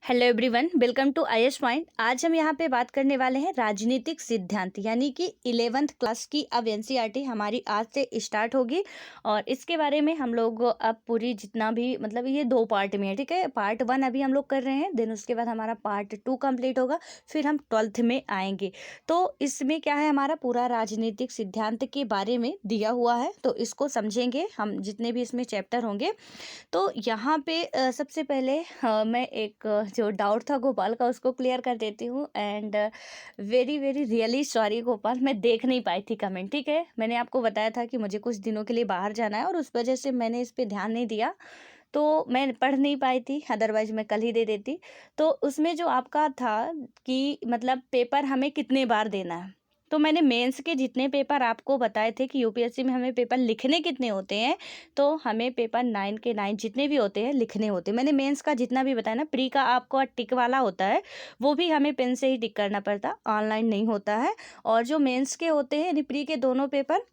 Hello everyone, welcome to IAS point. आज हम यहाँ पे बात करने वाले हैं राजनीतिक सिद्धांत, यानी कि 11th क्लास की अब एनसीईआरटी हमारी आज से स्टार्ट होगी और इसके बारे में हम लोग अब पूरी जितना भी मतलब ये 2 पार्ट में है, ठीक है। पार्ट 1 अभी हम लोग कर रहे हैं, देन उसके बाद हमारा पार्ट 2 कंप्लीट होगा, फिर हम 12th में आएंगे। तो इसमें क्या है, हमारा पूरा राजनीतिक सिद्धांत के बारे में दिया हुआ है, तो इसको समझेंगे हम जितने भी इसमें चैप्टर होंगे। तो यहाँ पे सबसे पहले मैं एक जो डाउट था गोपाल का उसको क्लियर कर देती हूँ। And very very really sorry Gopal, मैं देख नहीं पाई थी कमेंट, ठीक है। मैंने आपको बताया था कि मुझे कुछ दिनों के लिए बाहर जाना है और उस वजह से मैंने इस पर ध्यान नहीं दिया, तो मैं पढ़ नहीं पाई थी, अदरवाइज मैं कल ही दे देती। तो उसमें जो आपका था कि मतलब पेपर हमें कितने बार देना है, तो मैंने मेंस के जितने पेपर आपको बताए थे कि यूपीएससी में हमें पेपर लिखने कितने होते हैं, तो हमें पेपर 9 के 9 जितने भी होते हैं लिखने होते हैं। मैंने मेंस का जितना भी बताया ना, प्री का आपको टिक वाला होता है, वो भी हमें पेन से ही टिक करना पड़ता, ऑनलाइन नहीं होता है। और जो मेंस के होते हैं यानी प्री के दोनों पेपर,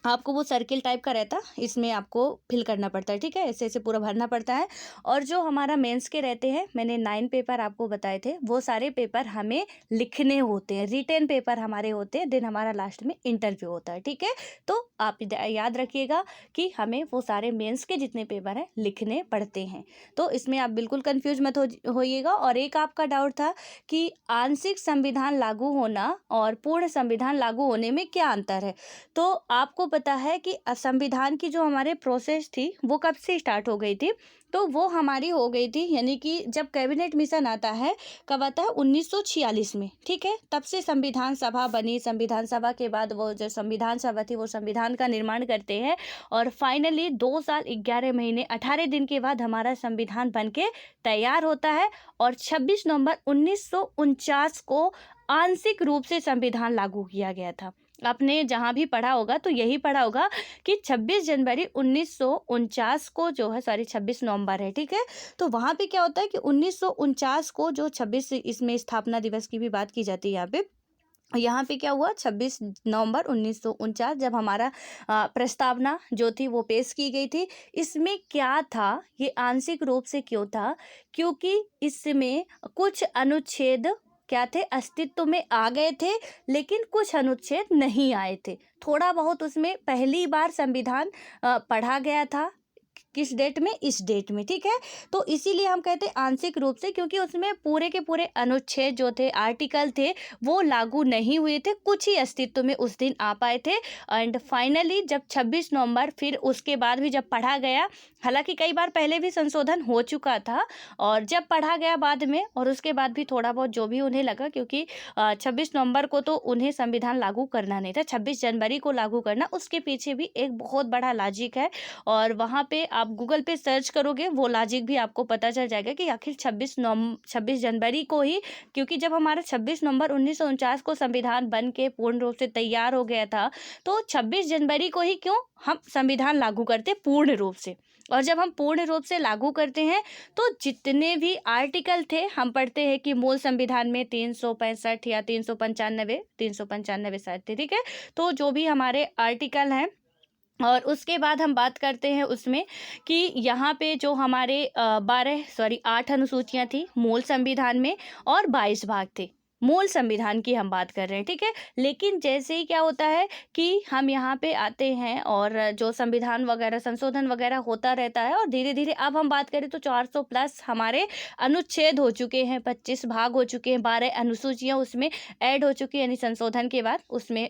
आपको वो सर्किल टाइप का रहता, इसमें आपको फिल करना पड़ता है, ठीक है, ऐसे ऐसे पूरा भरना पड़ता है। और जो हमारा मेंस के रहते हैं, मैंने 9 पेपर आपको बताए थे, वो सारे पेपर हमें लिखने होते हैं, रिटेन पेपर हमारे होते हैं, देन हमारा लास्ट में इंटरव्यू होता है, ठीक है। तो आप याद रखिएगा कि हमें वो सारे मेंस के जितने पेपर हैं लिखने पड़ते हैं, तो इसमें आप बिल्कुल कन्फ्यूज मत होइएगा। और एक आपका डाउट था कि आंशिक संविधान लागू होना और पूर्ण संविधान लागू होने में क्या अंतर है। तो आपको पता है कि संविधान की जो हमारे प्रोसेस थी वो कब से स्टार्ट हो गई थी, तो वो हमारी हो गई थी यानी कि जब कैबिनेट मिशन आता है, कब आता है 1946 में, ठीक है। तब से संविधान सभा बनी, संविधान सभा के बाद वो जो संविधान सभा थी वो संविधान का निर्माण करते हैं और फाइनली 2 साल 11 महीने 18 दिन के बाद हमारा संविधान बन के तैयार होता है। और 26 नवंबर 1949 को आंशिक रूप से संविधान लागू किया गया था। आपने जहाँ भी पढ़ा होगा तो यही पढ़ा होगा कि 26 जनवरी 1949 को जो है, सॉरी 26 नवंबर है, ठीक है। तो वहाँ पे क्या होता है कि 1949 को जो 26, इसमें स्थापना दिवस की भी बात की जाती है यहाँ पे क्या हुआ, 26 नवंबर 1949 जब हमारा प्रस्तावना जो थी वो पेश की गई थी। इसमें क्या था, ये आंशिक रूप से क्यों था, क्योंकि इसमें कुछ अनुच्छेद क्या थे, अस्तित्व में आ गए थे, लेकिन कुछ अनुच्छेद नहीं आए थे। थोड़ा बहुत उसमें पहली बार संविधान पढ़ा गया था, किस डेट में, इस डेट में, ठीक है। तो इसीलिए हम कहते हैं आंशिक रूप से, क्योंकि उसमें पूरे के पूरे अनुच्छेद जो थे, आर्टिकल थे, वो लागू नहीं हुए थे, कुछ ही अस्तित्व में उस दिन आ पाए थे। एंड फाइनली जब 26 नवंबर, फिर उसके बाद भी जब पढ़ा गया, हालांकि कई बार पहले भी संशोधन हो चुका था, और जब पढ़ा गया बाद में, और उसके बाद भी थोड़ा बहुत जो भी उन्हें लगा, क्योंकि 26 नवंबर को तो उन्हें संविधान लागू करना नहीं था, 26 जनवरी को लागू करना, उसके पीछे भी एक बहुत बड़ा लॉजिक है। और वहाँ पे आप गूगल पे सर्च करोगे, वो लॉजिक भी आपको पता चल जाएगा कि आखिर 26 जनवरी को ही, क्योंकि जब हमारा 26 नवंबर 1949 को संविधान बन के पूर्ण रूप से तैयार हो गया था, तो 26 जनवरी को ही क्यों हम संविधान लागू करते पूर्ण रूप से। और जब हम पूर्ण रूप से लागू करते हैं तो जितने भी आर्टिकल थे, हम पढ़ते हैं कि मूल संविधान में 365 या 395 शायद थे, ठीक है। तो जो भी हमारे आर्टिकल हैं, और उसके बाद हम बात करते हैं उसमें कि यहाँ पे जो हमारे 8 अनुसूचियाँ थी मूल संविधान में, और 22 भाग थे, मूल संविधान की हम बात कर रहे हैं, ठीक है। लेकिन जैसे ही क्या होता है कि हम यहाँ पे आते हैं और जो संविधान वगैरह संशोधन वगैरह होता रहता है, और धीरे धीरे अब हम बात करें तो 400 प्लस हमारे अनुच्छेद हो चुके हैं, 25 भाग हो चुके हैं, 12 अनुसूचियाँ उसमें ऐड हो चुकी है, यानी संशोधन के बाद उसमें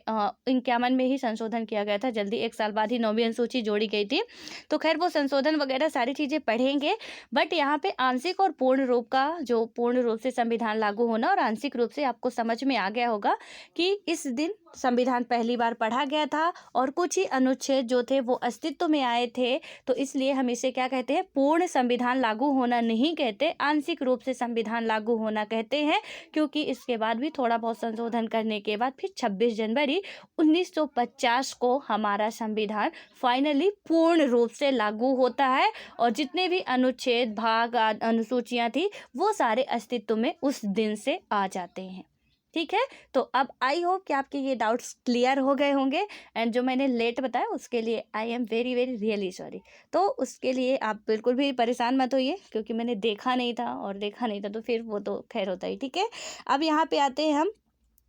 51 में ही संशोधन किया गया था, जल्दी 1 साल बाद ही 9वीं अनुसूची जोड़ी गई थी। तो खैर वो संशोधन वगैरह सारी चीज़ें पढ़ेंगे, बट यहाँ पे आंशिक और पूर्ण रूप का, जो पूर्ण रूप से संविधान लागू होना और आंशिक रूप से आपको समझ में आ गया होगा कि इस दिन संविधान पहली बार पढ़ा गया था और कुछ ही अनुच्छेद जो थे वो अस्तित्व में आए थे। तो इसलिए हम इसे क्या कहते हैं, पूर्ण संविधान लागू होना नहीं कहते, आंशिक रूप से संविधान लागू होना कहते हैं, क्योंकि इसके बाद भी थोड़ा बहुत संशोधन करने के बाद फिर 26 जनवरी 1950 को हमारा संविधान फाइनली पूर्ण रूप से लागू होता है, और जितने भी अनुच्छेद भाग अनुसूचियां थी वो सारे अस्तित्व में उस दिन से आ जाते हैं। ठीक है। तो अब आई होप कि आपके ये डाउट्स क्लियर हो गए होंगे, एंड जो मैंने लेट बताया उसके लिए I am very very really sorry. तो उसके लिए आप बिल्कुल भी परेशान मत होइए, क्योंकि मैंने देखा नहीं था, और देखा नहीं था तो फिर वो तो खैर होता ही। ठीक है, अब यहाँ पे आते हैं हम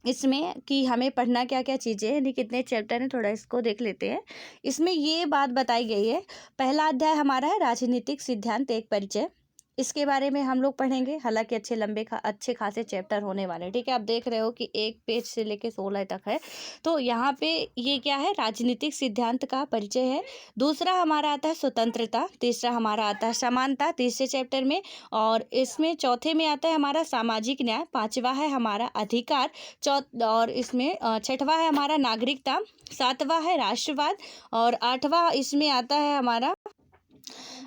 इसमें कि हमें पढ़ना क्या क्या चीज़ें हैं, यानी कितने चैप्टर हैं, थोड़ा इसको देख लेते हैं। इसमें ये बात बताई गई है, पहला अध्याय हमारा है राजनीतिक सिद्धांत एक परिचय। इसके बारे में हम लोग पढ़ेंगे, हालांकि अच्छे खासे चैप्टर होने वाले हैं। ठीक है, आप देख रहे हो कि 1 पेज से लेके 16 तक है। तो यहाँ पे ये क्या है, राजनीतिक सिद्धांत का परिचय है। दूसरा हमारा आता है स्वतंत्रता, तीसरा हमारा आता है समानता तीसरे चैप्टर में, और इसमें चौथे में आता है हमारा सामाजिक न्याय, पांचवा है हमारा अधिकार, और इसमें छठवां है हमारा नागरिकता, सातवां है राष्ट्रवाद, और आठवां इसमें आता है हमारा,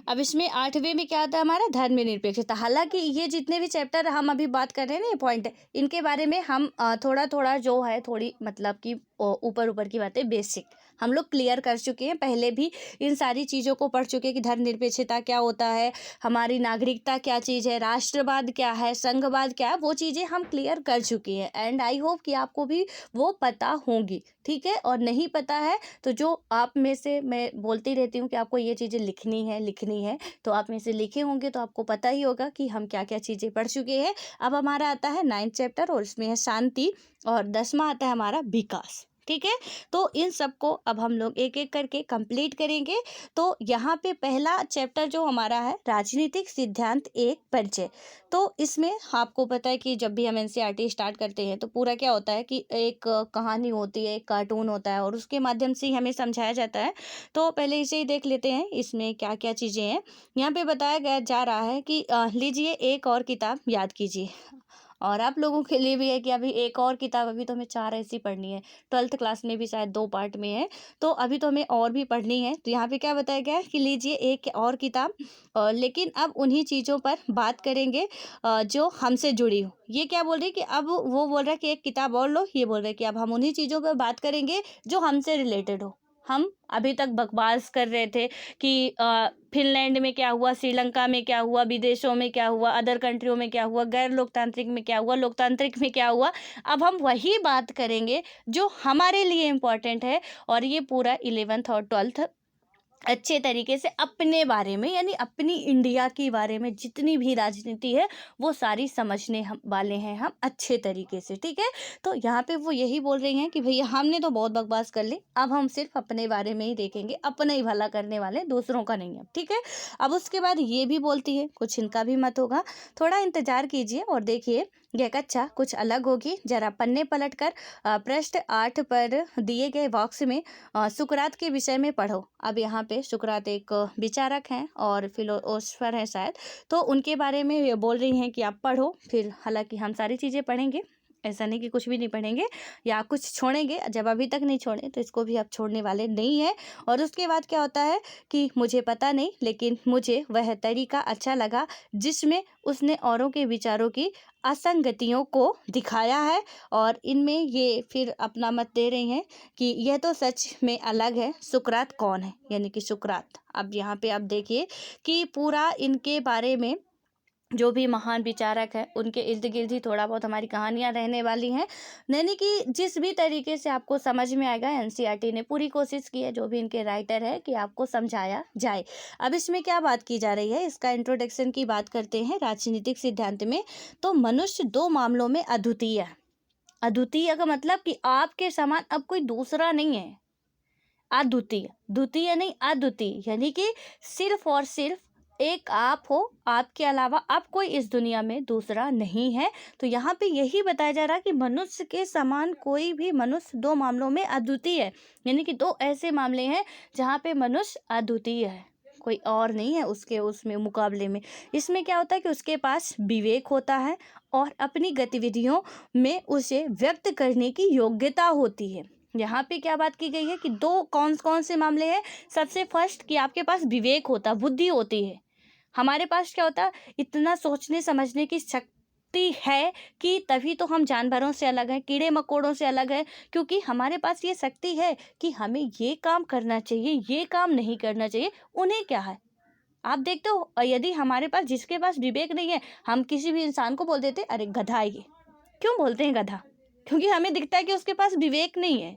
अब इसमें 8वें में क्या आता है हमारा धर्मनिरपेक्षता। हालांकि ये जितने भी चैप्टर हम अभी बात कर रहे हैं ना, ये पॉइंट इनके बारे में हम थोड़ा थोड़ा जो है, थोड़ी मतलब कि ऊपर ऊपर की बातें बेसिक हम लोग क्लियर कर चुके हैं, पहले भी इन सारी चीज़ों को पढ़ चुके हैं कि धर्मनिरपेक्षता क्या होता है, हमारी नागरिकता क्या चीज़ है, राष्ट्रवाद क्या है, संघवाद क्या है, वो चीज़ें हम क्लियर कर चुके हैं। एंड आई होप कि आपको भी वो पता होंगी। ठीक है, और नहीं पता है तो जो आप में से मैं बोलती रहती हूँ कि आपको ये चीज़ें लिखनी है, तो आप में से लिखे होंगे तो आपको पता ही होगा कि हम क्या क्या चीज़ें पढ़ चुके हैं। अब हमारा आता है 9th चैप्टर, और इसमें है शांति, और 10वां आता है हमारा विकास। ठीक है, तो इन सबको अब हम लोग एक एक करके कंप्लीट करेंगे। तो यहाँ पे पहला चैप्टर जो हमारा है राजनीतिक सिद्धांत एक परिचय। तो इसमें आपको पता है कि जब भी हम एनसीईआरटी स्टार्ट करते हैं तो पूरा क्या होता है कि एक कहानी होती है, एक कार्टून होता है, और उसके माध्यम से ही हमें समझाया जाता है। तो पहले इसे ही देख लेते हैं, इसमें क्या क्या चीज़ें हैं। यहाँ पे बताया गया जा रहा है कि लीजिए एक और किताब याद कीजिए, और आप लोगों के लिए भी है कि अभी एक और किताब, अभी तो हमें 4 ऐसी पढ़नी है, 12th क्लास में भी शायद 2 पार्ट में है, तो अभी तो हमें और भी पढ़नी है। तो यहाँ पे क्या बताया गया है कि लीजिए एक और किताब, लेकिन अब उन्हीं चीज़ों पर बात करेंगे जो हमसे जुड़ी हो। ये क्या बोल रही है कि अब वो बोल रहा है कि एक किताब और लो, ये बोल रहे हैं कि अब हम उन्हीं चीज़ों पर बात करेंगे जो हमसे रिलेटेड हो। हम अभी तक बकवास कर रहे थे कि फिनलैंड में क्या हुआ, श्रीलंका में क्या हुआ, विदेशों में क्या हुआ, अदर कंट्रियों में क्या हुआ, गैर लोकतांत्रिक में क्या हुआ, लोकतांत्रिक में क्या हुआ। अब हम वही बात करेंगे जो हमारे लिए इम्पोर्टेंट है, और ये पूरा 11th और 12th अच्छे तरीके से अपने बारे में, यानी अपनी इंडिया के बारे में जितनी भी राजनीति है वो सारी समझने हम वाले हैं हम अच्छे तरीके से। ठीक है, तो यहाँ पे वो यही बोल रही हैं कि भैया हमने तो बहुत बकवास कर ली, अब हम सिर्फ अपने बारे में ही देखेंगे, अपना ही भला करने वाले, दूसरों का नहीं है। ठीक है, अब उसके बाद ये भी बोलती है, कुछ इनका भी मत होगा, थोड़ा इंतजार कीजिए और देखिए यह कक्षा कुछ अलग होगी। जरा पन्ने पलटकर पृष्ठ 8 पर दिए गए बॉक्स में सुकरात के विषय में पढ़ो। अब यहाँ पे सुकरात एक विचारक हैं और फिलोसोफर हैं शायद, तो उनके बारे में ये बोल रही हैं कि आप पढ़ो। फिर हालांकि हम सारी चीज़ें पढ़ेंगे, ऐसा नहीं कि कुछ भी नहीं पढ़ेंगे या कुछ छोड़ेंगे, जब अभी तक नहीं छोड़े तो इसको भी आप छोड़ने वाले नहीं हैं। और उसके बाद क्या होता है कि मुझे पता नहीं, लेकिन मुझे वह तरीका अच्छा लगा जिसमें उसने औरों के विचारों की असंगतियों को दिखाया है, और इनमें ये फिर अपना मत दे रही हैं कि यह तो सच में अलग है। सुकरात कौन है, यानी कि सुकरात। अब यहाँ पे आप देखिए कि पूरा इनके बारे में जो भी महान विचारक है उनके इर्द गिर्द ही थोड़ा बहुत हमारी कहानियां रहने वाली हैं, यानी कि जिस भी तरीके से आपको समझ में आएगा, एनसीईआरटी ने पूरी कोशिश की है, जो भी इनके राइटर है, कि आपको समझाया जाए। अब इसमें क्या बात की जा रही है, इसका इंट्रोडक्शन की बात करते हैं राजनीतिक सिद्धांत में। तो मनुष्य 2 मामलों में अद्वितीय है। अद्वितीय का मतलब कि आपके समान अब कोई दूसरा नहीं है। अद्वितीय, द्वितीय नहीं, अद्वितीय, यानी कि सिर्फ और सिर्फ एक आप हो, आपके अलावा अब कोई इस दुनिया में दूसरा नहीं है। तो यहाँ पे यही बताया जा रहा है कि मनुष्य के समान कोई भी मनुष्य 2 मामलों में अद्वितीय है, यानी कि 2 ऐसे मामले हैं जहाँ पे मनुष्य अद्वितीय है, कोई और नहीं है उसके उसमें मुकाबले में। इसमें क्या होता है कि उसके पास विवेक होता है और अपनी गतिविधियों में उसे व्यक्त करने की योग्यता होती है। यहाँ पे क्या बात की गई है कि 2 कौन कौन से मामले हैं। सबसे फर्स्ट कि आपके पास विवेक होता, बुद्धि होती है। हमारे पास क्या होता, इतना सोचने समझने की शक्ति है कि तभी तो हम जानवरों से अलग हैं, कीड़े मकोड़ों से अलग हैं, क्योंकि हमारे पास ये शक्ति है कि हमें ये काम करना चाहिए, ये काम नहीं करना चाहिए। उन्हें क्या है, आप देखते हो, यदि हमारे पास, जिसके पास विवेक नहीं है, हम किसी भी इंसान को बोल देते अरे गधा है ये। क्यों बोलते हैं गधा? क्योंकि हमें दिखता है कि उसके पास विवेक नहीं है।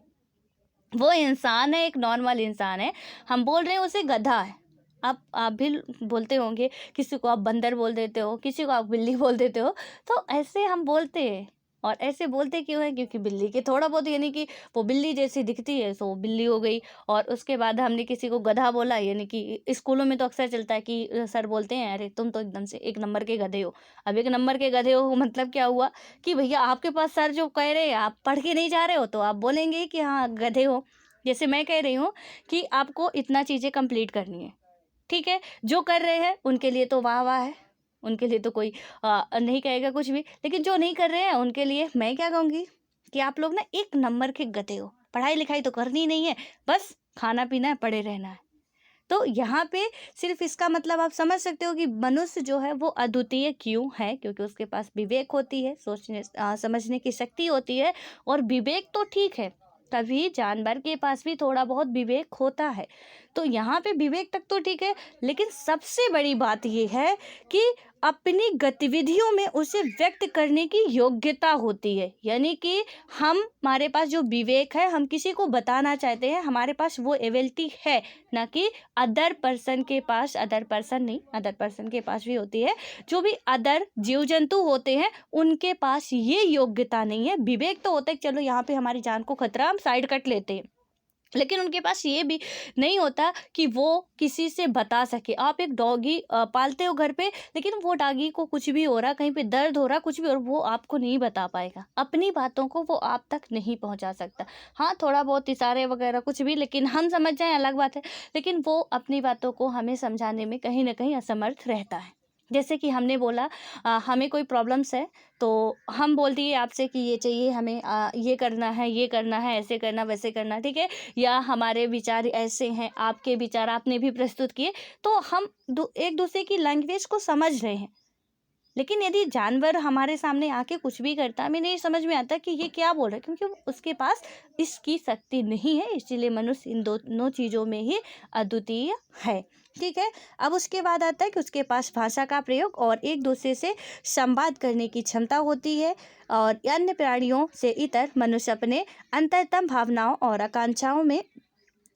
वो इंसान है, एक नॉर्मल इंसान है, हम बोल रहे हैं उसे गधा है। आप भी बोलते होंगे, किसी को आप बंदर बोल देते हो, किसी को आप बिल्ली बोल देते हो, तो ऐसे हम बोलते हैं। और ऐसे बोलते क्यों हैं? क्योंकि बिल्ली के थोड़ा बहुत यानी कि वो बिल्ली जैसी दिखती है, तो वो बिल्ली हो गई। और उसके बाद हमने किसी को गधा बोला, यानी कि स्कूलों में तो अक्सर चलता है कि सर बोलते हैं, अरे तुम तो एकदम से एक नंबर के गधे हो। अब एक नंबर के गधे हो मतलब क्या हुआ कि भैया आपके पास सर जो कह रहे हैं, आप पढ़ के नहीं जा रहे हो, तो आप बोलेंगे कि हाँ गधे हो। जैसे मैं कह रही हूँ कि आपको इतना चीज़ें कंप्लीट करनी है, ठीक है, जो कर रहे हैं उनके लिए तो वाह वाह है, उनके लिए तो कोई नहीं कहेगा कुछ भी। लेकिन जो नहीं कर रहे हैं उनके लिए मैं क्या कहूँगी कि आप लोग ना एक नंबर के गधे हो, पढ़ाई लिखाई तो करनी नहीं है, बस खाना पीना है, पड़े रहना है। तो यहाँ पे सिर्फ इसका मतलब आप समझ सकते हो कि मनुष्य जो है वो अद्वितीय क्यों है, क्योंकि उसके पास विवेक होती है, सोचने समझने की शक्ति होती है। और विवेक तो ठीक है, कभी जानवर के पास भी थोड़ा बहुत विवेक होता है। तो यहाँ पे विवेक तक तो ठीक है, लेकिन सबसे बड़ी बात ये है कि अपनी गतिविधियों में उसे व्यक्त करने की योग्यता होती है। यानी कि हमारे पास जो विवेक है, हम किसी को बताना चाहते हैं, हमारे पास वो एबिलिटी है, ना कि अदर पर्सन के पास। अदर पर्सन नहीं, अदर पर्सन के पास भी होती है, जो भी अदर जीव जंतु होते हैं उनके पास ये योग्यता नहीं है। विवेक तो होता है, चलो यहाँ पे हमारी जान को खतरा, हम साइड कट लेते हैं, लेकिन उनके पास ये भी नहीं होता कि वो किसी से बता सके। आप एक डॉगी पालते हो घर पे, लेकिन वो डॉगी को कुछ भी हो रहा, कहीं पे दर्द हो रहा, कुछ भी, और वो आपको नहीं बता पाएगा, अपनी बातों को वो आप तक नहीं पहुंचा सकता। हाँ, थोड़ा बहुत इशारे वगैरह कुछ भी, लेकिन हम समझ जाएं अलग बात है, लेकिन वो अपनी बातों को हमें समझाने में कहीं ना कहीं असमर्थ रहता है। जैसे कि हमने बोला हमें कोई प्रॉब्लम्स है, तो हम बोल दिए आपसे कि ये चाहिए हमें, ये करना है, ये करना है, ऐसे करना, वैसे करना, ठीक है, या हमारे विचार ऐसे हैं, आपके विचार आपने भी प्रस्तुत किए, तो हम एक दूसरे की लैंग्वेज को समझ रहे हैं। लेकिन यदि जानवर हमारे सामने आके कुछ भी करता, हमें नहीं समझ में आता कि ये क्या बोल रहा है, क्योंकि उसके पास इसकी शक्ति नहीं है। इसीलिए मनुष्य इन दोनों चीज़ों में ही अद्वितीय है, ठीक है। अब उसके बाद आता है कि उसके पास भाषा का प्रयोग और एक दूसरे से संवाद करने की क्षमता होती है। और अन्य प्राणियों से इतर मनुष्य अपने अंतरतम भावनाओं और आकांक्षाओं में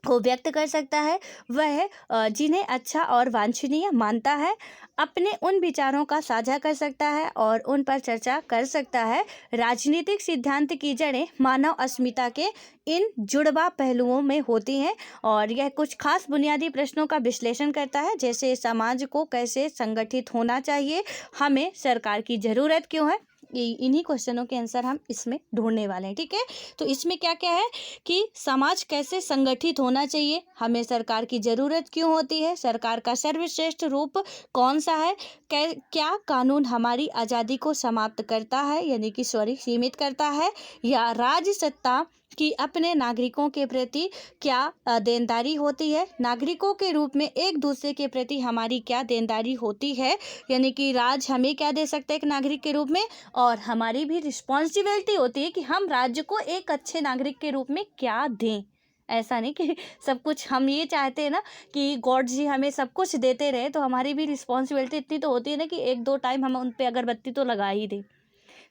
को व्यक्त कर सकता है। वह जिन्हें अच्छा और वांछनीय मानता है, अपने उन विचारों का साझा कर सकता है और उन पर चर्चा कर सकता है। राजनीतिक सिद्धांत की जड़ें मानव अस्मिता के इन जुड़वा पहलुओं में होती हैं और यह कुछ खास बुनियादी प्रश्नों का विश्लेषण करता है, जैसे समाज को कैसे संगठित होना चाहिए, हमें सरकार की ज़रूरत क्यों है। इन्हीं क्वेश्चनों के आंसर हम इसमें ढूंढने वाले हैं, ठीक है। तो इसमें क्या क्या है कि समाज कैसे संगठित होना चाहिए, हमें सरकार की ज़रूरत क्यों होती है, सरकार का सर्वश्रेष्ठ रूप कौन सा है, क्या कानून हमारी आज़ादी को समाप्त करता है, यानी कि सीमित करता है, या राज्य सत्ता की अपने नागरिकों के प्रति क्या देनदारी होती है, नागरिकों के रूप में एक दूसरे के प्रति हमारी क्या देनदारी होती है, यानी कि राज हमें क्या दे सकता है एक नागरिक के रूप में, और हमारी भी रिस्पॉन्सिबिलिटी होती है कि हम राज्य को एक अच्छे नागरिक के रूप में क्या दें। ऐसा नहीं कि सब कुछ हम ये चाहते हैं ना कि गॉड जी हमें सब कुछ देते रहे, तो हमारी भी रिस्पॉन्सिबिलिटी इतनी तो होती है ना कि एक दो टाइम हम उन पे अगरबत्ती तो लगा ही दें।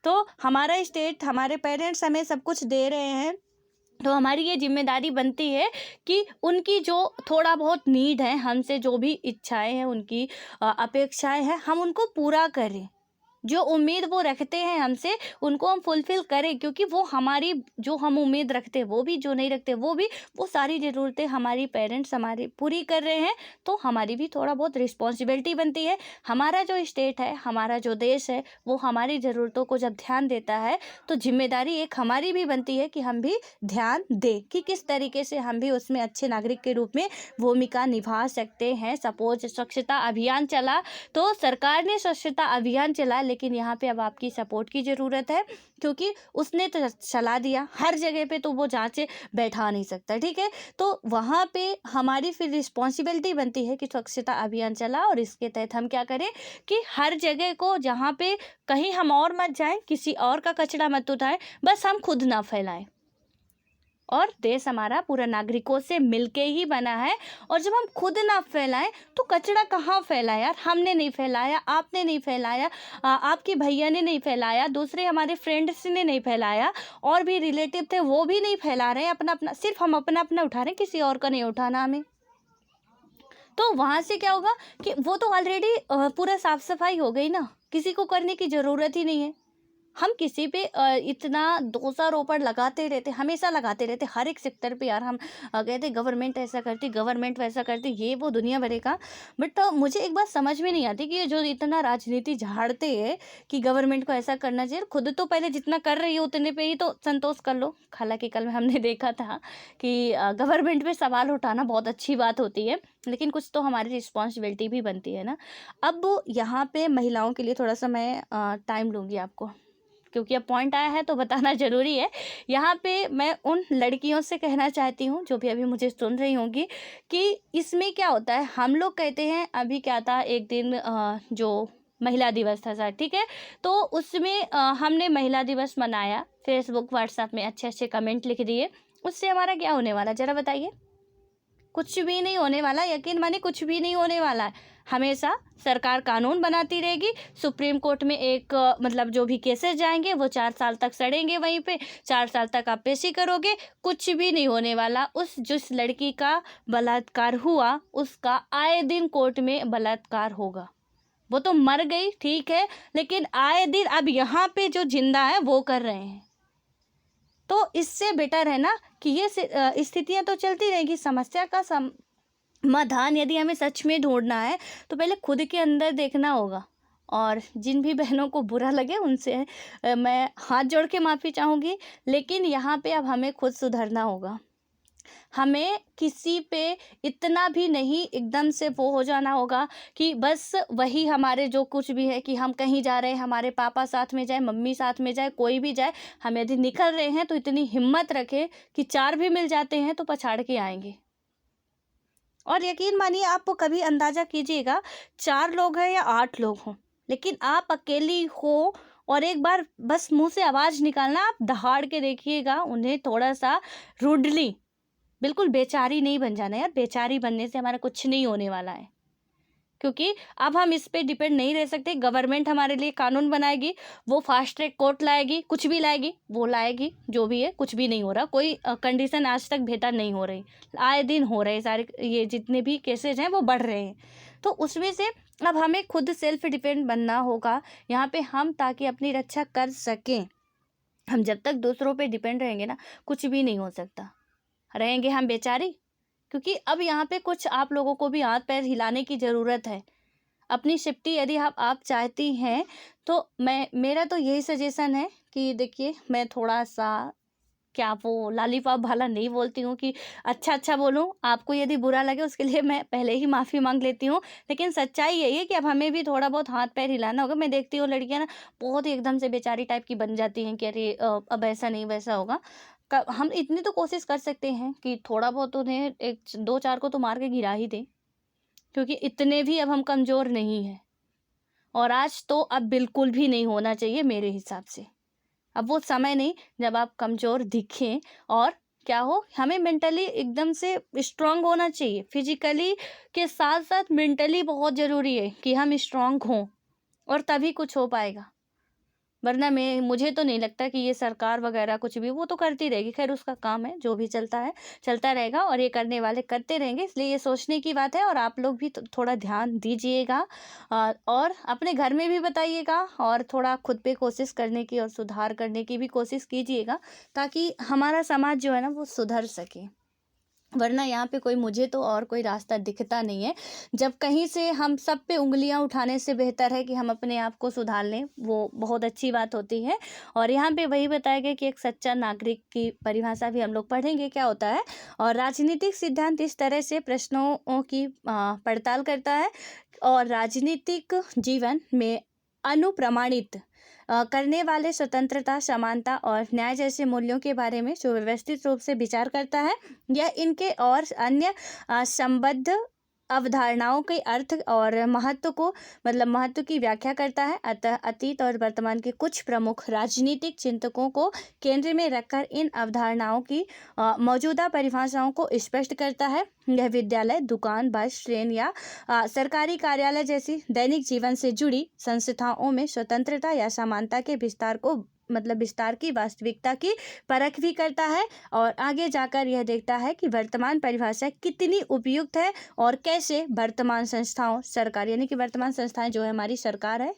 तो हमारा स्टेट, हमारे पेरेंट्स हमें सब कुछ दे रहे हैं, तो हमारी ये जिम्मेदारी बनती है कि उनकी जो थोड़ा बहुत नीड है, हमसे जो भी इच्छाएं हैं, उनकी अपेक्षाएं हैं, हम उनको पूरा करें। जो उम्मीद वो रखते हैं हमसे, उनको हम फुलफ़िल करें, क्योंकि वो हमारी जो हम उम्मीद रखते हैं वो भी, जो नहीं रखते वो भी, वो सारी ज़रूरतें हमारी पेरेंट्स हमारी पूरी कर रहे हैं, तो हमारी भी थोड़ा बहुत रिस्पॉन्सिबिलिटी बनती है। हमारा जो स्टेट है, हमारा जो देश है, वो हमारी ज़रूरतों को जब ध्यान देता है, तो जिम्मेदारी एक हमारी भी बनती है कि हम भी ध्यान दें कि किस तरीके से हम भी उसमें अच्छे नागरिक के रूप में भूमिका निभा सकते हैं। सपोज स्वच्छता अभियान चला, तो सरकार ने स्वच्छता अभियान चला, लेकिन यहाँ पे अब आपकी सपोर्ट की ज़रूरत है, क्योंकि उसने तो चला दिया, हर जगह पे तो वो जांचे बैठा नहीं सकता, ठीक है। तो वहाँ पे हमारी फिर रिस्पॉन्सिबिलिटी बनती है कि स्वच्छता अभियान चला और इसके तहत हम क्या करें कि हर जगह को, जहाँ पे कहीं हम और मत जाएं, किसी और का कचरा मत उठाएं, बस हम खुद ना फैलाएं। और देश हमारा पूरा नागरिकों से मिलके ही बना है। और जब हम खुद ना फैलाएं तो कचरा कहाँ फैला यार? हमने नहीं फैलाया, आपने नहीं फैलाया, आपके भैया ने नहीं फैलाया, दूसरे हमारे फ्रेंड्स ने नहीं फैलाया, और भी रिलेटिव थे वो भी नहीं फैला रहे हैं अपना अपना, सिर्फ हम अपना अपना उठा रहे हैं, किसी और का नहीं उठाना हमें। तो वहाँ से क्या होगा कि वो तो ऑलरेडी पूरा साफ सफाई हो गई ना, किसी को करने की ज़रूरत ही नहीं है। हम किसी पे इतना दोषारोपण लगाते रहते, हमेशा लगाते रहते हर एक सेक्टर पे यार। हम कहते गवर्नमेंट ऐसा करती, गवर्नमेंट वैसा करती, ये वो दुनिया भरे का। बट मुझे एक बात समझ में नहीं आती कि ये जो इतना राजनीति झाड़ते हैं कि गवर्नमेंट को ऐसा करना चाहिए, खुद तो पहले जितना कर रही हो उतने पे ही तो संतोष कर लो। हालांकि कल में हमने देखा था कि गवर्नमेंट पे सवाल उठाना बहुत अच्छी बात होती है, लेकिन कुछ तो हमारी रिस्पॉन्सिबिलिटी भी बनती है ना। अब यहाँ पे महिलाओं के लिए थोड़ा सा मैं टाइम लूँगी आपको, क्योंकि अब पॉइंट आया है तो बताना ज़रूरी है। यहाँ पे मैं उन लड़कियों से कहना चाहती हूँ जो भी अभी मुझे सुन रही होंगी कि इसमें क्या होता है, हम लोग कहते हैं, अभी क्या था एक दिन जो महिला दिवस था सर, ठीक है, तो उसमें हमने महिला दिवस मनाया, फेसबुक व्हाट्सएप में अच्छे अच्छे कमेंट लिख दिए, उससे हमारा क्या होने वाला ज़रा बताइए? कुछ भी नहीं होने वाला, यकीन मानिए कुछ भी नहीं होने वाला है। हमेशा सरकार कानून बनाती रहेगी, सुप्रीम कोर्ट में एक मतलब जो भी केसेस जाएंगे वो 4 साल तक सड़ेंगे वहीं पे, 4 साल तक आप पेशी करोगे, कुछ भी नहीं होने वाला। उस जिस लड़की का बलात्कार हुआ उसका आए दिन कोर्ट में बलात्कार होगा। वो तो मर गई ठीक है, लेकिन आए दिन अब यहाँ पे जो जिंदा है वो कर रहे हैं। तो इससे बेटर है ना कि ये स्थितियाँ तो चलती रहेगी। समस्या का समाधान यदि हमें सच में ढूंढना है तो पहले खुद के अंदर देखना होगा। और जिन भी बहनों को बुरा लगे उनसे मैं हाथ जोड़ के माफ़ी चाहूँगी, लेकिन यहाँ पे अब हमें खुद सुधरना होगा। हमें किसी पे इतना भी नहीं एकदम से वो हो जाना होगा कि बस वही हमारे जो कुछ भी है कि हम कहीं जा रहे हैं, हमारे पापा साथ में जाए, मम्मी साथ में जाए, कोई भी जाए, हम यदि निकल रहे हैं तो इतनी हिम्मत रखे कि 4 भी मिल जाते हैं तो पछाड़ के आएंगे। और यकीन मानिए आप कभी अंदाज़ा कीजिएगा 4 लोग हैं या 8 लोग हों, लेकिन आप अकेली हो और एक बार बस मुंह से आवाज़ निकालना, आप दहाड़ के देखिएगा उन्हें, थोड़ा सा रूडली, बिल्कुल बेचारी नहीं बन जाना यार। बेचारी बनने से हमारा कुछ नहीं होने वाला है, क्योंकि अब हम इस पे डिपेंड नहीं रह सकते। गवर्नमेंट हमारे लिए कानून बनाएगी, वो फास्ट ट्रैक कोर्ट लाएगी, कुछ भी लाएगी, वो लाएगी, जो भी है कुछ भी नहीं हो रहा। कोई कंडीशन आज तक बेहतर नहीं हो रही, आए दिन हो रहे सारे ये जितने भी केसेज हैं वो बढ़ रहे हैं। तो उसमें से अब हमें खुद सेल्फ डिपेंड बनना होगा यहाँ पे हम, ताकि अपनी रक्षा कर सकें। हम जब तक दूसरों पे डिपेंड रहेंगे ना, कुछ भी नहीं हो सकता, रहेंगे हम बेचारी। क्योंकि अब यहाँ पे कुछ आप लोगों को भी हाथ पैर हिलाने की ज़रूरत है। अपनी सेफ्टी यदि आप चाहती हैं तो मेरा तो यही सजेशन है कि देखिए, मैं थोड़ा सा क्या वो लॉलीपॉप वाला नहीं बोलती हूँ कि अच्छा अच्छा बोलूँ, आपको यदि बुरा लगे उसके लिए मैं पहले ही माफ़ी मांग लेती हूँ। लेकिन सच्चाई यही है कि अब हमें भी थोड़ा बहुत हाथ पैर हिलाना होगा। मैं देखती हूँ लड़कियाँ ना बहुत ही एकदम से बेचारी टाइप की बन जाती हैं कि अरे अब ऐसा नहीं वैसा होगा। हम इतनी तो कोशिश कर सकते हैं कि थोड़ा बहुत उन्हें एक 2-4 को तो मार के गिरा ही दें, क्योंकि इतने भी अब हम कमज़ोर नहीं हैं। और आज तो अब बिल्कुल भी नहीं होना चाहिए मेरे हिसाब से। अब वो समय नहीं जब आप कमज़ोर दिखें, और क्या हो, हमें मेंटली एकदम से स्ट्रांग होना चाहिए। फिजिकली के साथ साथ मेंटली बहुत ज़रूरी है कि हम स्ट्रांग हों, और तभी कुछ हो पाएगा। वरना मुझे तो नहीं लगता कि ये सरकार वगैरह कुछ भी, वो तो करती रहेगी, खैर उसका काम है, जो भी चलता है चलता रहेगा, और ये करने वाले करते रहेंगे। इसलिए ये सोचने की बात है, और आप लोग भी थोड़ा ध्यान दीजिएगा, और अपने घर में भी बताइएगा, और थोड़ा खुद पे कोशिश करने की और सुधार करने की भी कोशिश कीजिएगा, ताकि हमारा समाज जो है ना वो सुधर सके। वरना यहाँ पे कोई, मुझे तो और कोई रास्ता दिखता नहीं है। जब कहीं से हम सब पे उंगलियां उठाने से बेहतर है कि हम अपने आप को सुधार लें, वो बहुत अच्छी बात होती है। और यहाँ पे वही बताया गया कि एक सच्चा नागरिक की परिभाषा भी हम लोग पढ़ेंगे क्या होता है। और राजनीतिक सिद्धांत इस तरह से प्रश्नों की पड़ताल करता है, और राजनीतिक जीवन में अनुप्रमाणित करने वाले स्वतंत्रता, समानता और न्याय जैसे मूल्यों के बारे में सुव्यवस्थित रूप से विचार करता है। यह इनके और अन्य संबद्ध अवधारणाओं के अर्थ और महत्व को मतलब महत्व की व्याख्या करता है। अतः अतीत और वर्तमान के कुछ प्रमुख राजनीतिक चिंतकों को केंद्र में रखकर इन अवधारणाओं की मौजूदा परिभाषाओं को स्पष्ट करता है। यह विद्यालय, दुकान, बस, ट्रेन या सरकारी कार्यालय जैसी दैनिक जीवन से जुड़ी संस्थाओं में स्वतंत्रता या समानता के विस्तार को मतलब विस्तार की वास्तविकता की परख भी करता है और आगे जाकर यह देखता है कि वर्तमान परिभाषा कितनी उपयुक्त है और कैसे वर्तमान संस्थाओं सरकार यानी कि वर्तमान संस्थाएं जो है हमारी सरकार है,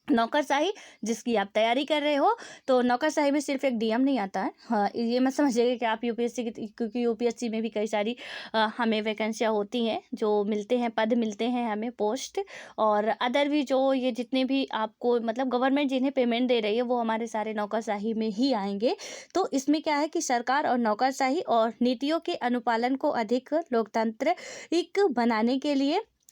नौकरशाही जिसकी आप तैयारी कर रहे हो, तो नौकरशाही में सिर्फ एक डीएम नहीं आता है। हाँ, ये मत समझिएगा कि आप यूपीएससी की, क्योंकि यूपीएससी में भी कई सारी हमें वैकेंसियाँ होती हैं जो मिलते हैं, पद मिलते हैं हमें, पोस्ट और अदर भी जो ये जितने भी आपको मतलब गवर्नमेंट जिन्हें पेमेंट दे रही है वो हमारे सारे नौकरशाही में ही आएंगे। तो इसमें क्या है कि सरकार और नौकरशाही और नीतियों के अनुपालन को अधिक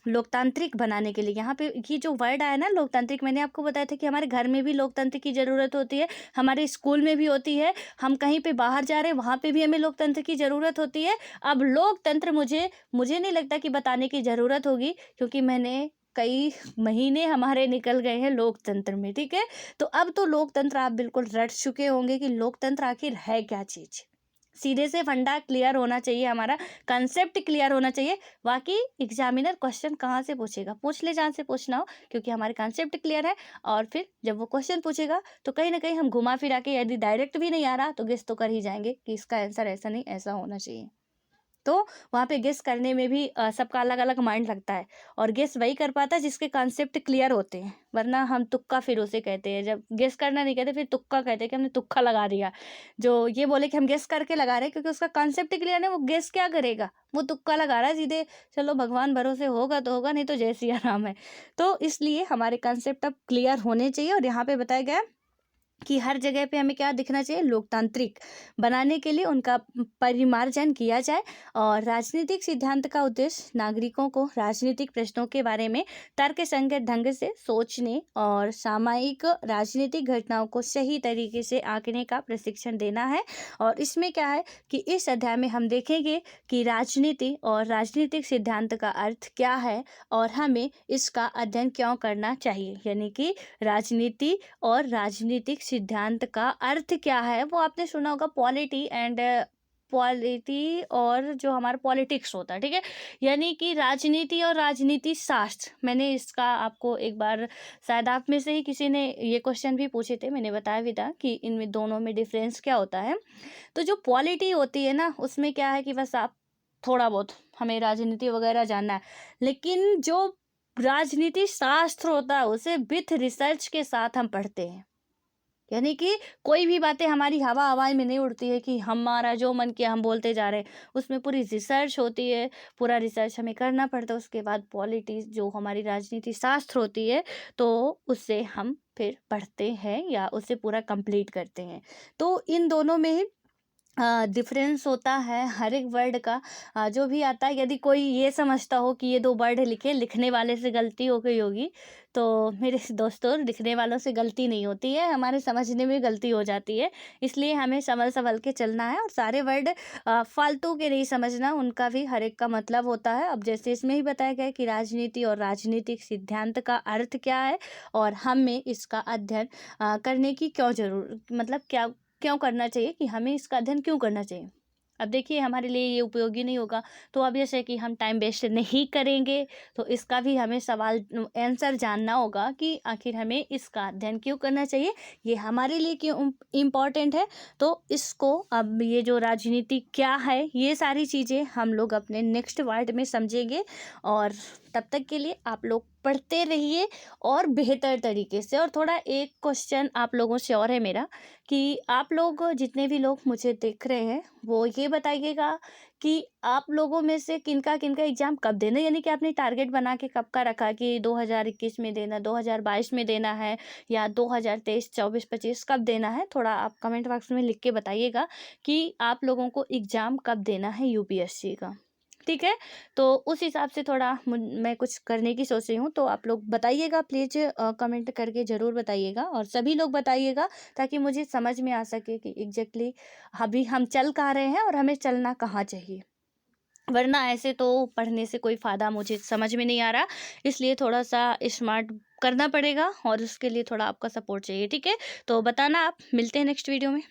लोकतांत्रिक बनाने के लिए यहाँ पे ये जो वर्ड आया ना लोकतांत्रिक, मैंने आपको बताया था कि हमारे घर में भी लोकतंत्र की ज़रूरत होती है, हमारे स्कूल में भी होती है, हम कहीं पे बाहर जा रहे हैं वहाँ पे भी हमें लोकतंत्र की ज़रूरत होती है। अब लोकतंत्र मुझे नहीं लगता कि बताने की ज़रूरत होगी, क्योंकि मैंने कई महीने हमारे निकल गए हैं लोकतंत्र में, ठीक है। तो अब तो लोकतंत्र आप बिल्कुल रट चुके होंगे कि लोकतंत्र आखिर है क्या चीज़। सीधे से फंडा क्लियर होना चाहिए, हमारा कंसेप्ट क्लियर होना चाहिए। बाकी एग्जामिनर क्वेश्चन कहाँ से पूछेगा, पूछ ले जहाँ से पूछना हो, क्योंकि हमारे कंसेप्ट क्लियर है। और फिर जब वो क्वेश्चन पूछेगा तो कहीं ना कहीं हम घुमा फिरा के, यदि डायरेक्ट भी नहीं आ रहा तो गेस तो कर ही जाएंगे कि इसका आंसर ऐसा नहीं ऐसा होना चाहिए। तो वहाँ पे गेस करने में भी सबका अलग अलग माइंड लगता है और गेस वही कर पाता है जिसके कॉन्सेप्ट क्लियर होते हैं, वरना हम तुक्का फिर उसे कहते हैं। जब गेस करना नहीं कहते फिर तुक्का कहते हैं कि हमने तुक्का लगा दिया। जो ये बोले कि हम गेस करके लगा रहे हैं क्योंकि उसका कॉन्सेप्ट क्लियर है, वो गेस क्या करेगा, वो तुक्का लगा रहा है सीधे। चलो भगवान भरोसे होगा तो होगा, नहीं तो जय सिया राम है। तो इसलिए हमारे कॉन्सेप्ट अब क्लियर होने चाहिए और यहाँ पे बताया गया कि हर जगह पे हमें क्या दिखना चाहिए, लोकतांत्रिक बनाने के लिए उनका परिमार्जन किया जाए। और राजनीतिक सिद्धांत का उद्देश्य नागरिकों को राजनीतिक प्रश्नों के बारे में तर्कसंगत ढंग से सोचने और सामयिक राजनीतिक घटनाओं को सही तरीके से आंकने का प्रशिक्षण देना है। और इसमें क्या है कि इस अध्याय में हम देखेंगे कि राजनीति और राजनीतिक सिद्धांत का अर्थ क्या है और हमें इसका अध्ययन क्यों करना चाहिए। यानी कि राजनीति और राजनीतिक सिद्धांत का अर्थ क्या है, वो आपने सुना होगा पॉलिटी और जो हमारा पॉलिटिक्स होता है, ठीक है। यानी कि राजनीति और राजनीति शास्त्र, मैंने इसका आपको एक बार शायद आप में से ही किसी ने ये क्वेश्चन भी पूछे थे, मैंने बताया भी था कि इनमें दोनों में डिफरेंस क्या होता है। तो जो पॉलिटी होती है ना, उसमें क्या है कि बस आप थोड़ा बहुत हमें राजनीति वगैरह जानना है, लेकिन जो राजनीति शास्त्र होता है उसे विथ रिसर्च के साथ हम पढ़ते हैं। यानी कि कोई भी बातें हमारी हवा हवाई में नहीं उड़ती है कि हमारा जो मन किया हम बोलते जा रहे हैं, उसमें पूरी रिसर्च होती है, पूरा रिसर्च हमें करना पड़ता है। उसके बाद पॉलिटिक्स जो हमारी राजनीति शास्त्र होती है, तो उससे हम फिर पढ़ते हैं या उसे पूरा कंप्लीट करते हैं। तो इन दोनों में ही डिफरेंस होता है हर एक वर्ड का। जो भी आता है, यदि कोई ये समझता हो कि ये दो वर्ड लिखे, लिखने वाले से गलती हो गई होगी, तो मेरे दोस्तों लिखने वालों से गलती नहीं होती है, हमारे समझने में गलती हो जाती है। इसलिए हमें संभल संभल के चलना है और सारे वर्ड फालतू के नहीं समझना, उनका भी हर एक का मतलब होता है। अब जैसे इसमें ही बताया गया कि राजनीति और राजनीतिक सिद्धांत का अर्थ क्या है और हमें इसका अध्ययन करने की क्यों जरूर मतलब क्यों करना चाहिए, कि हमें इसका अध्ययन क्यों करना चाहिए। अब देखिए हमारे लिए ये उपयोगी नहीं होगा तो अब जैसे कि हम टाइम वेस्ट नहीं करेंगे, तो इसका भी हमें सवाल आंसर जानना होगा कि आखिर हमें इसका अध्ययन क्यों करना चाहिए, ये हमारे लिए क्यों इम्पॉर्टेंट है। तो इसको अब ये जो राजनीति क्या है, ये सारी चीज़ें हम लोग अपने नेक्स्ट पार्ट में समझेंगे। और तब तक के लिए आप लोग पढ़ते रहिए और बेहतर तरीके से। और थोड़ा एक क्वेश्चन आप लोगों से और है मेरा, कि आप लोग जितने भी लोग मुझे देख रहे हैं वो ये बताइएगा कि आप लोगों में से किनका किनका एग्ज़ाम कब देना है। यानी कि आपने टारगेट बना के कब का रखा कि 2021 में देना, 2022 में देना है, या 2023, 24, 25 कब देना है। थोड़ा आप कमेंट बॉक्स में लिख के बताइएगा कि आप लोगों को एग्ज़ाम कब देना है यूपीएससी का, ठीक है। तो उस हिसाब से थोड़ा मैं कुछ करने की सोच रही हूँ, तो आप लोग बताइएगा प्लीज़, कमेंट करके ज़रूर बताइएगा और सभी लोग बताइएगा, ताकि मुझे समझ में आ सके कि एग्जैक्टली अभी हम चल कहाँ रहे हैं और हमें चलना कहाँ चाहिए। वरना ऐसे तो पढ़ने से कोई फ़ायदा मुझे समझ में नहीं आ रहा। इसलिए थोड़ा-सा स्मार्ट करना पड़ेगा और उसके लिए थोड़ा आपका सपोर्ट चाहिए, ठीक है? तो बताना आप, मिलते हैं नेक्स्ट वीडियो में।